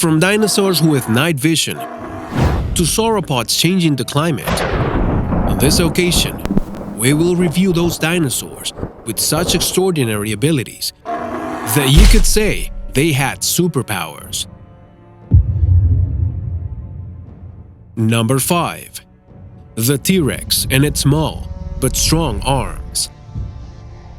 From dinosaurs with night vision to sauropods changing the climate, on this occasion, we will review those dinosaurs with such extraordinary abilities that you could say they had superpowers. Number 5. The T-Rex and its small but strong arms.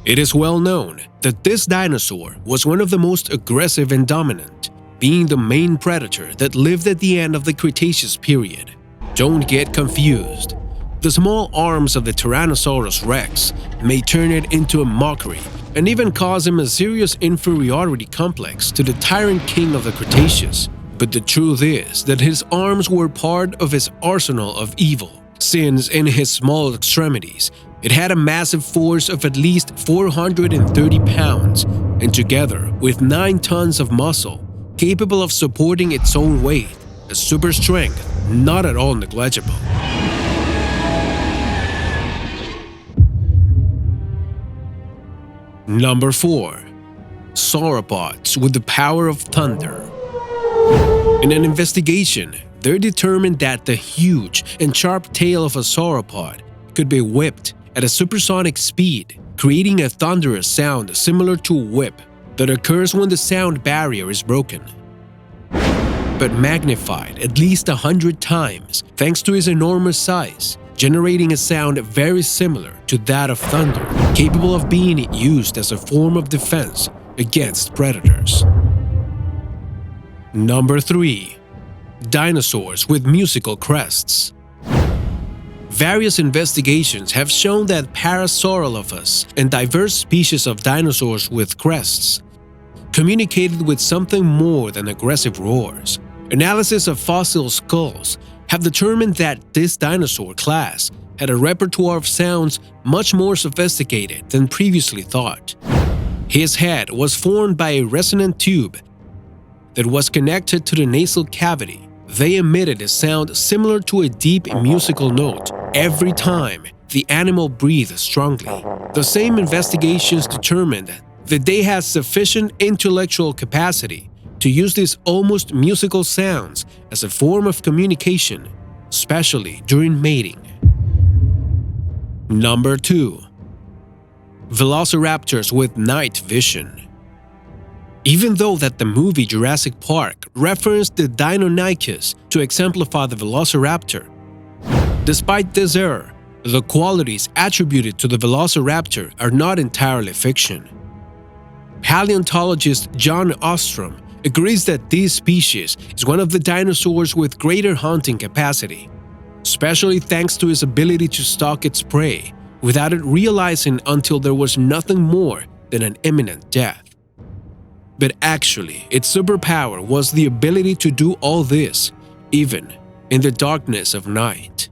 It is well known that this dinosaur was one of the most aggressive and dominant, being the main predator that lived at the end of the Cretaceous period. Don't get confused. The small arms of the Tyrannosaurus Rex may turn it into a mockery and even cause him a serious inferiority complex to the tyrant king of the Cretaceous. But the truth is that his arms were part of his arsenal of evil, since in his small extremities, it had a massive force of at least 430 pounds, and together with 9 tons of muscle, capable of supporting its own weight, a super strength not at all negligible. Number 4. Sauropods with the power of thunder. In an investigation, they determined that the huge and sharp tail of a sauropod could be whipped at a supersonic speed, creating a thunderous sound similar to a whip that occurs when the sound barrier is broken, but magnified at least 100 times thanks to its enormous size, generating a sound very similar to that of thunder, capable of being used as a form of defense against predators. Number 3. Dinosaurs with musical crests. Various investigations have shown that Parasaurolophus and diverse species of dinosaurs with crests communicated with something more than aggressive roars. Analysis of fossil skulls have determined that this dinosaur class had a repertoire of sounds much more sophisticated than previously thought. His head was formed by a resonant tube that was connected to the nasal cavity. They emitted a sound similar to a deep musical note every time the animal breathed strongly. The same investigations determined that they had sufficient intellectual capacity to use these almost musical sounds as a form of communication, especially during mating. Number 2. Velociraptors with night vision. Even though that the movie Jurassic Park referenced the Deinonychus to exemplify the velociraptor, despite this error, the qualities attributed to the velociraptor are not entirely fiction. Paleontologist John Ostrom agrees that this species is one of the dinosaurs with greater hunting capacity, especially thanks to its ability to stalk its prey without it realizing until there was nothing more than an imminent death. But actually, its superpower was the ability to do all this, even in the darkness of night.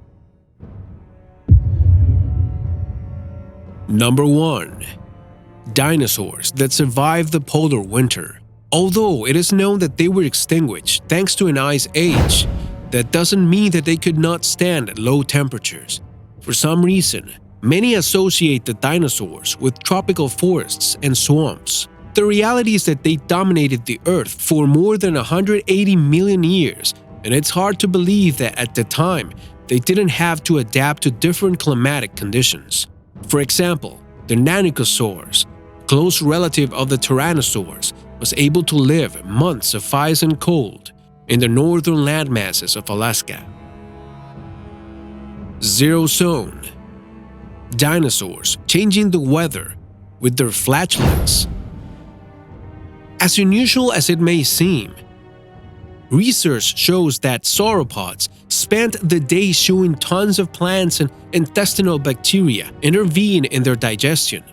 Number 1. Dinosaurs that survived the polar winter. Although it is known that they were extinguished thanks to an ice age, that doesn't mean that they could not stand at low temperatures. For some reason, many associate the dinosaurs with tropical forests and swamps. The reality is that they dominated the Earth for more than 180 million years, and it's hard to believe that at the time they didn't have to adapt to different climatic conditions. For example, the Nanocosaurs, close relative of the Tyrannosaurs, was able to live months of ice and cold in the northern landmasses of Alaska. Zero Zone. Dinosaurs changing the weather with their flatulence. As unusual as it may seem, research shows that sauropods spent the day chewing tons of plants and intestinal bacteria intervene in their digestion,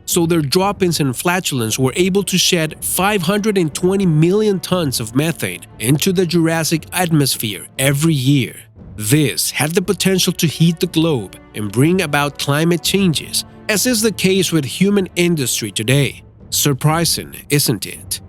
so their drop-ins and flatulence were able to shed 520 million tons of methane into the Jurassic atmosphere every year. This had the potential to heat the globe and bring about climate changes, as is the case with human industry today. Surprising, isn't it?